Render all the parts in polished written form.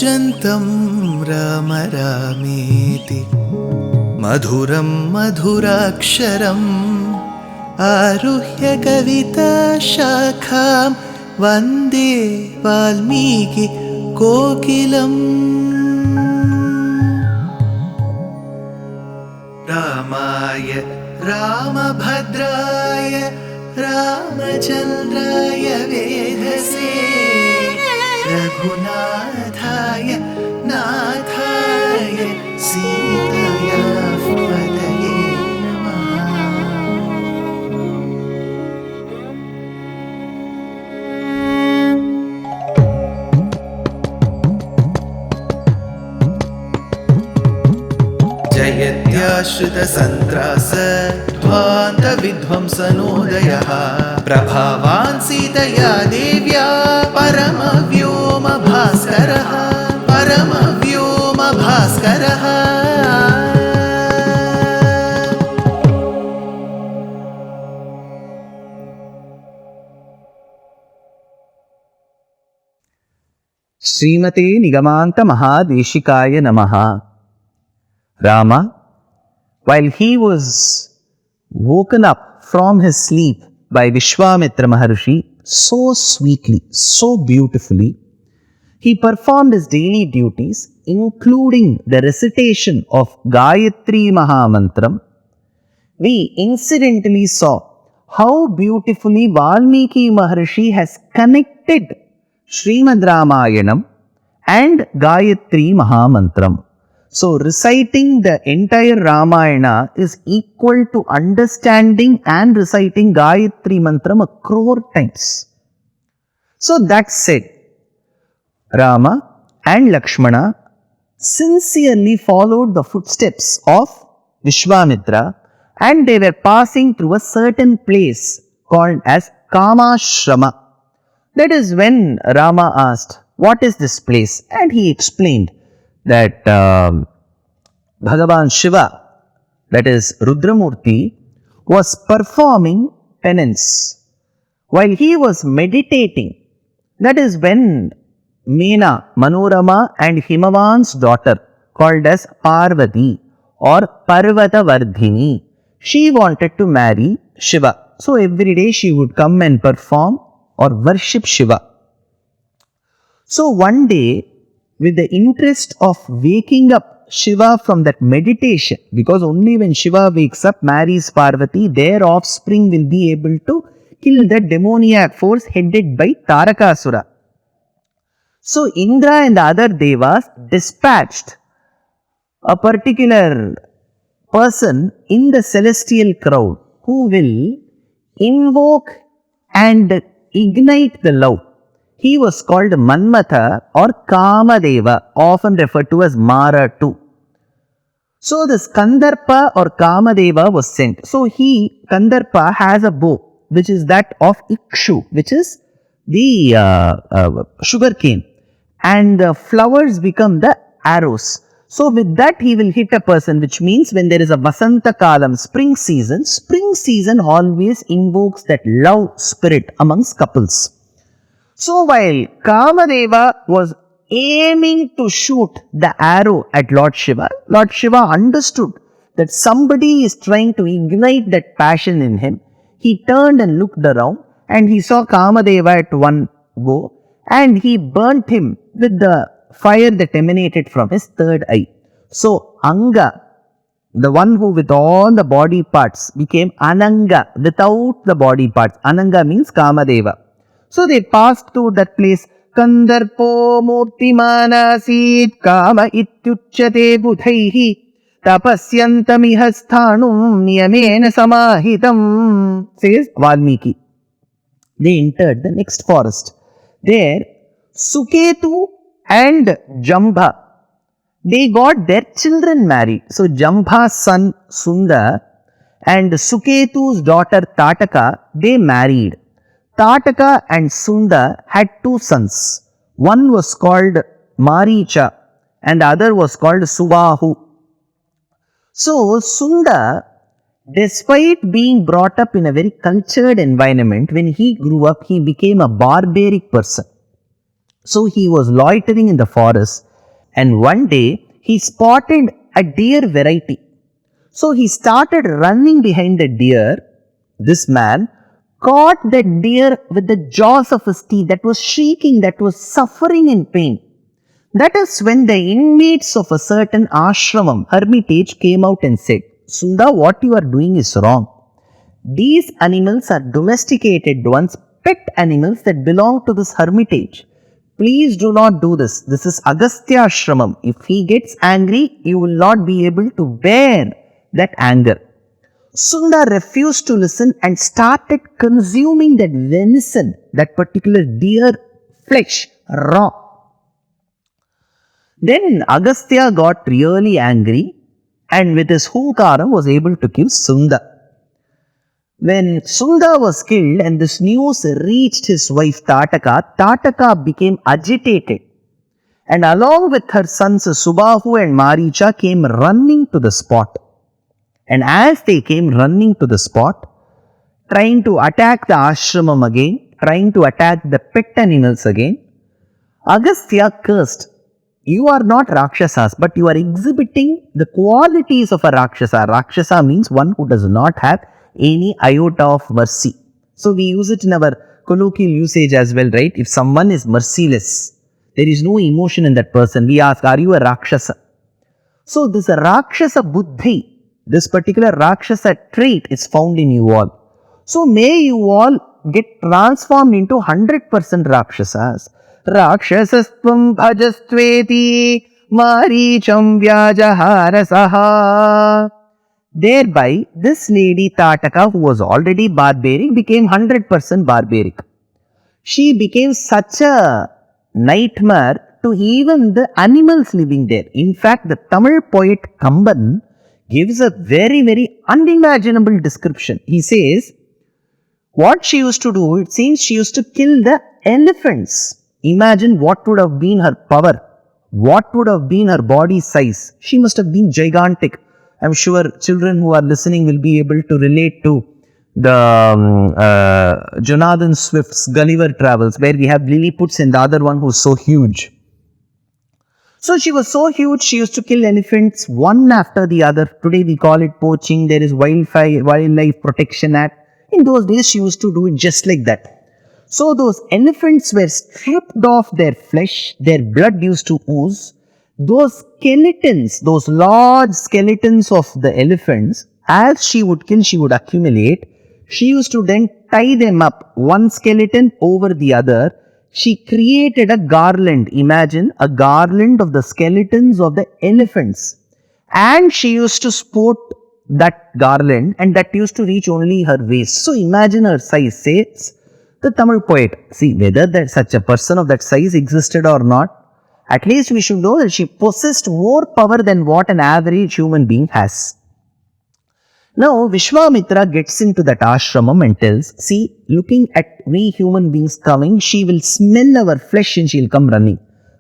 कूजन्तं राम रामेति मधुरं मधुराक्षरम् आरुह्य कविताशाखां वन्दे वाल्मीकि कोकिलम्। रामाय रामभद्राय रामचन्द्राय वेधसे रघुनाथाय नाथाय सीताया पतये नमः। जयत्याश्रितसन्त्रास ध्वान्तविध्वंसनोदयः प्रभावान् सीतया देव्या परमव्योमभास्करः परमव्योमभास्करः। श्रीमते निगमान्त महादेशिकाय नमः। Rama, while he was woken up from his sleep by Vishwamitra Maharshi so sweetly, so beautifully, he performed his daily duties, including the recitation of Gayatri Mahamantram. We incidentally saw how beautifully Valmiki Maharshi has connected Srimad Ramayanam and Gayatri Mahamantram. So, reciting the entire Ramayana is equal to understanding and reciting Gayatri Mantram 1,000,000 times. So, that said, Rama and Lakshmana sincerely followed the footsteps of Vishwamitra, and they were passing through a certain place called as Kamashrama. That is when Rama asked, "What is this place?" And he explained that Bhagavan Shiva, that is Rudramurti, was performing penance while he was meditating. That is when Meena, Manorama and Himavan's daughter, called as Parvati or Parvatavardhini, she wanted to marry Shiva. So every day she would come and perform or worship Shiva. So one day, with the interest of waking up Shiva from that meditation, because only when Shiva wakes up, marries Parvati, their offspring will be able to kill the demoniac force headed by Tarakasura. So Indra and the other devas dispatched a particular person in the celestial crowd who will invoke and ignite the love. He was called Manmatha or Kamadeva, often referred to as Mara too. So this Kandarpa or Kamadeva was sent. So Kandarpa has a bow which is that of Ikshu, which is the sugar cane, and the flowers become the arrows. So with that he will hit a person, which means when there is a Vasanta Kalam, spring season always invokes that love spirit amongst couples. So while Kamadeva was aiming to shoot the arrow at Lord Shiva understood that somebody is trying to ignite that passion in him. He turned and looked around and he saw Kamadeva at one go, and he burnt him with the fire that emanated from his third eye. So Anga, the one who with all the body parts, became Ananga, without the body parts. Ananga means Kamadeva. So they passed through that place. Kandarpo murtimanasit kama ityuchyate budhaihi tapasyantamihasthanum niyamena samahitam, says Valmiki. They entered the next forest. There Suketu and Jambha, they got their children married. So Jambha's son Sundar and Suketu's daughter Tataka, they married. Tataka and Sundar had two sons. One was called Maricha and the other was called Subahu. So Sundar, despite being brought up in a very cultured environment, when he grew up, he became a barbaric person. So he was loitering in the forest And one day he spotted a deer variety. So he started running behind the deer. This man caught the deer with the jaws of his teeth that was shrieking, that was suffering in pain. That is when the inmates of a certain ashramam, hermitage, came out and said, Sunda, what you are doing is wrong. These animals are domesticated ones, pet animals that belong to this hermitage. Please do not do this. This is Agastya Ashramam. If he gets angry, you will not be able to bear that anger. Sunda refused to listen and started consuming that venison, that particular deer flesh, raw. Then Agastya got really angry and with his hunkaram was able to kill Sunda. When Sunda was killed and this news reached his wife Tataka, Tataka became agitated and along with her sons Subahu and Maricha came running to the spot. And as they came running to the spot, trying to attack the ashramam again, trying to attack the pet animals again, Agastya cursed, you are not Rakshasas, but you are exhibiting the qualities of a Rakshasa. Rakshasa means one who does not have any iota of mercy. So we use it in our colloquial usage as well, right? If someone is merciless, there is no emotion in that person. We ask, are you a Rakshasa? So this Rakshasa Buddhi, this particular Rakshasa trait is found in you all. So may you all get transformed into 100% Rakshasas. Rakshasastvam bhajastveti maricham vyajaharasaha. Thereby, this lady Tataka, who was already barbaric, became 100% barbaric. She became such a nightmare to even the animals living there. In fact, the Tamil poet Kamban gives a very, very unimaginable description. He says, what she used to do, it seems she used to kill the elephants. Imagine what would have been her power, what would have been her body size. She must have been gigantic. I'm sure children who are listening will be able to relate to the Jonathan Swift's Gulliver Travels, where we have Lilliputians and the other one who's so huge. So she was so huge, she used to kill elephants one after the other. Today we call it poaching. There is Wildlife Protection Act. In those days, she used to do it just like that. So those elephants were stripped off their flesh, their blood used to ooze. Those skeletons, those large skeletons of the elephants, as she would kill, she would accumulate. She used to then tie them up, one skeleton over the other. She created a garland. Imagine a garland of the skeletons of the elephants. And she used to sport that garland and that used to reach only her waist. So imagine her size, says the Tamil poet. See, whether that such a person of that size existed or not, at least we should know that she possessed more power than what an average human being has. Now, Vishwamitra gets into that ashramam and tells, see, looking at we human beings coming, she will smell our flesh and she will come running.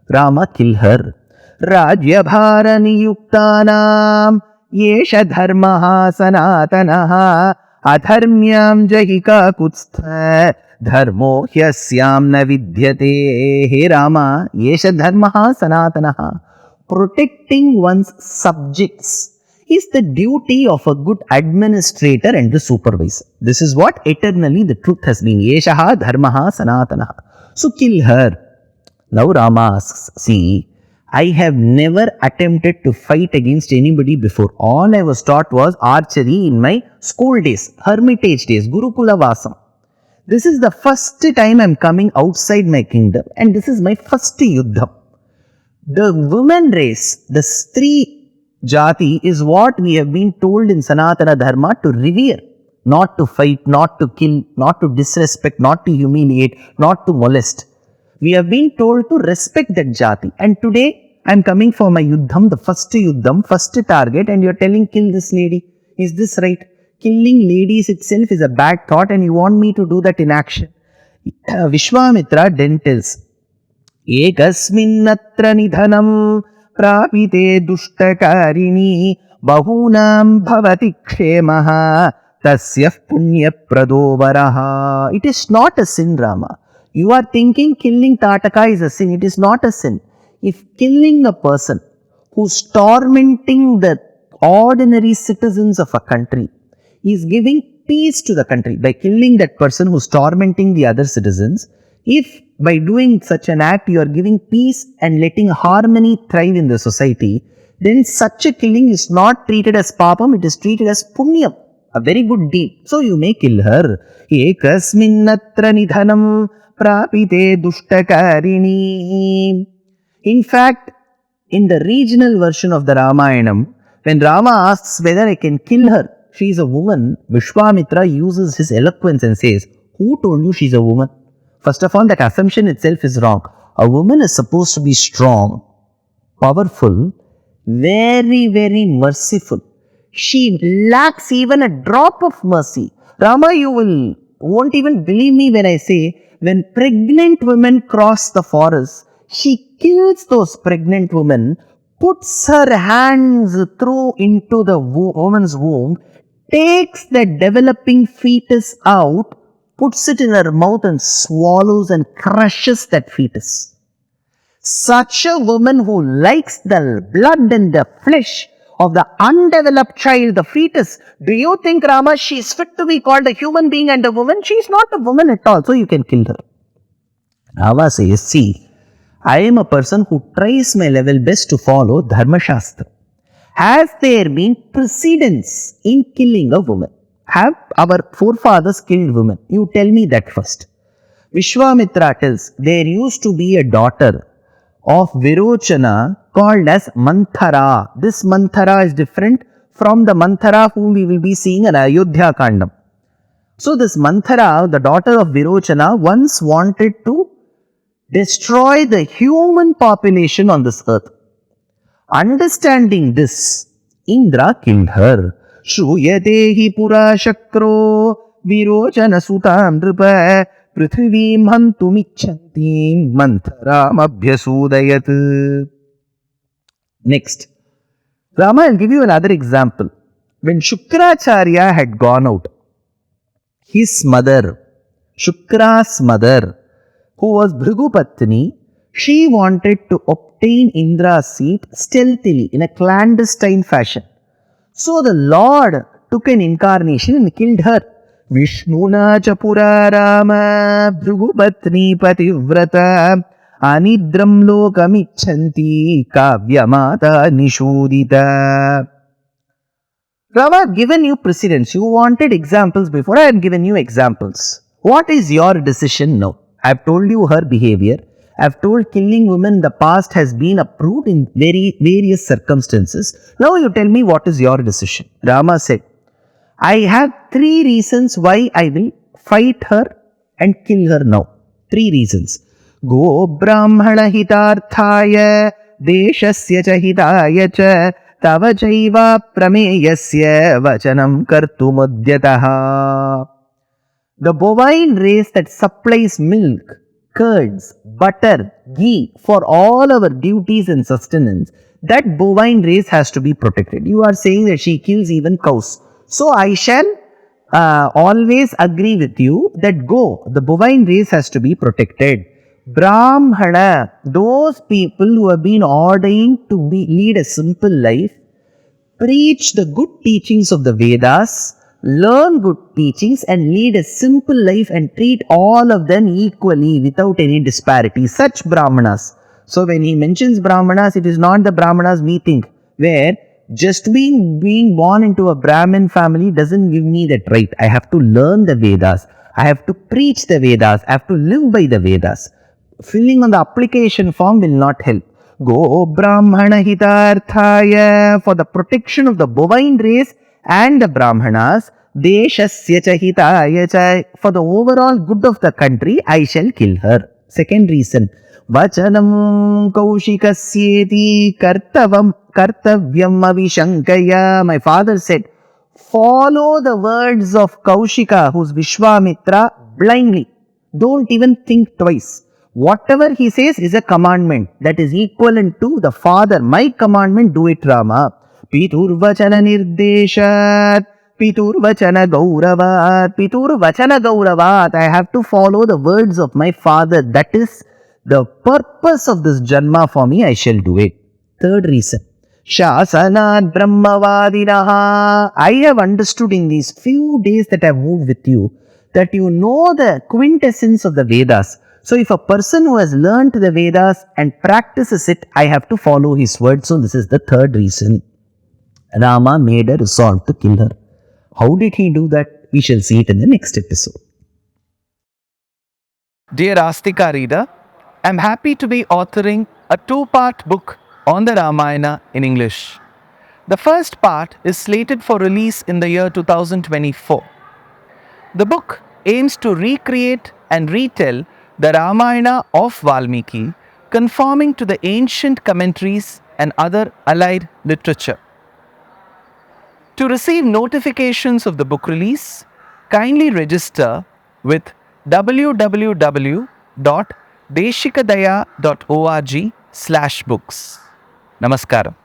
Rama, kill her. Rajyabharani yuktanam yesha dharmaha sanatanaha adharmyam jahika kutstha dharmo hyasyam na vidyate. Hey Rama, yesha dharmaha sanatanaha. Protecting one's subjects is the duty of a good administrator and the supervisor. This is what eternally the truth has been. Yeshaha dharmaha sanatanaha. So kill her. Now Rama asks, see, I have never attempted to fight against anybody before. All I was taught was archery in my school days, hermitage days, Gurukula Vasam. This is the first time I am coming outside my kingdom and this is my first yuddham. The women race, the Stri Jati is what we have been told in Sanatana Dharma to revere, not to fight, not to kill, not to disrespect, not to humiliate, not to molest. We have been told to respect that Jati. And today I am coming for my yuddham, the first yuddham, first target, and you are telling kill this lady. Is this right? Killing ladies itself is a bad thought and you want me to do that in action. Vishwamitra then tells, Ekasminnatra nidhanam prapite duštakarini bahunam bhavati kshemaha tasyah punya pradovaraha. It is not a sin, Rama. You are thinking killing Tataka is a sin. It is not a sin. if killing a person who's tormenting the ordinary citizens of a country is giving peace to the country by killing that person who's tormenting the other citizens, if by doing such an act you are giving peace and letting harmony thrive in the society, then such a killing is not treated as papam, it is treated as punyam, a very good deed. So you may kill her. Ekasminnatra nidhanam prapite duštakarini. In fact, in the regional version of the Ramayanam, when Rama asks whether I can kill her, she is a woman, Vishwamitra uses his eloquence and says, who told you she is a woman? First of all, that assumption itself is wrong. A woman is supposed to be strong, powerful, very, very merciful. She lacks even a drop of mercy. Rama, you won't even believe me when I say, when pregnant women cross the forest, she kills those pregnant women, puts her hands through into the woman's womb, takes the developing fetus out, puts it in her mouth and swallows and crushes that fetus. Such a woman who likes the blood and the flesh of the undeveloped child, the fetus, do you think, Rama, she is fit to be called a human being and a woman? She is not a woman at all, so you can kill her. Rama says, see, I am a person who tries my level best to follow Dharma Shastra. Has there been precedence in killing a woman? Have our forefathers killed women? You tell me that first. Vishwamitra tells, there used to be a daughter of Virochana called as Manthara. This Manthara is different from the Manthara whom we will be seeing in Ayodhya Kandam. So this Manthara, the daughter of Virochana, once wanted to destroy the human population on this earth. Understanding this, Indra killed her. Shruyate hi pura shakro Virochana sutam nripa prithivim hantumichantim Mantharam abhyasudayat. Next, Rama, I'll give you another example. When Shukracharya had gone out, his mother, Shukra's mother, who was Bhrigupatni, she wanted to obtain Indra's seat stealthily in a clandestine fashion. So the Lord took an incarnation and killed her. Vishnuna chapura Rama Bhrigupatni pativrata anidram lokamichanti kavyamata nishudita. Rama, I have given you precedents. You wanted examples before. I have given you examples. What is your decision now? I have told you her behavior. I have told killing women in the past has been approved in various circumstances. Now you tell me what is your decision. Rama said, I have 3 reasons why I will fight her and kill her now. 3 reasons. Go brahmana hitarthaya deshasya cha hitaya cha tava chaiva prameyasya vachanam kartumudyataha. The bovine race that supplies milk, curds, butter, ghee for all our duties and sustenance, that bovine race has to be protected. You are saying that she kills even cows. So I shall always agree with you that the bovine race has to be protected. Brahmana, those people who have been ordained to lead a simple life, preach the good teachings of the Vedas, learn good teachings and lead a simple life and treat all of them equally without any disparity. Such Brahmanas. So when he mentions Brahmanas, it is not the Brahmanas we think, where just being born into a Brahmin family doesn't give me that right. I have to learn the Vedas. I have to preach the Vedas. I have to live by the Vedas. Filling on the application form will not help. Go Brahmana hitarthaya, for the protection of the bovine race and the Brahmanas, deshasya cha hitaya cha, for the overall good of the country, I shall kill her. Second reason, vachanam kaushikasyeti kartavyam avishankaya. My father said, follow the words of Kaushika, who's Vishwamitra, blindly. Don't even think twice. Whatever he says is a commandment that is equivalent to the father. My commandment, do it, Rama. Piturvachana nirdeshat, Piturvachana gauravat, Piturvachana gauravat. I have to follow the words of my father. That is the purpose of this Janma for me, I shall do it. Third reason. Shasanat Brahmavadinaha. I have understood in these few days that I have moved with you that you know the quintessence of the Vedas. So if a person who has learnt the Vedas and practices it, I have to follow his word. So this is the third reason. Rama made a resolve to kill her. How did he do that? We shall see it in the next episode. Dear Astika reader, I am happy to be authoring a two-part book on the Ramayana in English. The first part is slated for release in the year 2024. The book aims to recreate and retell the Ramayana of Valmiki, conforming to the ancient commentaries and other allied literature. To receive notifications of the book release, kindly register with www.deshikadaya.org/books. Namaskaram.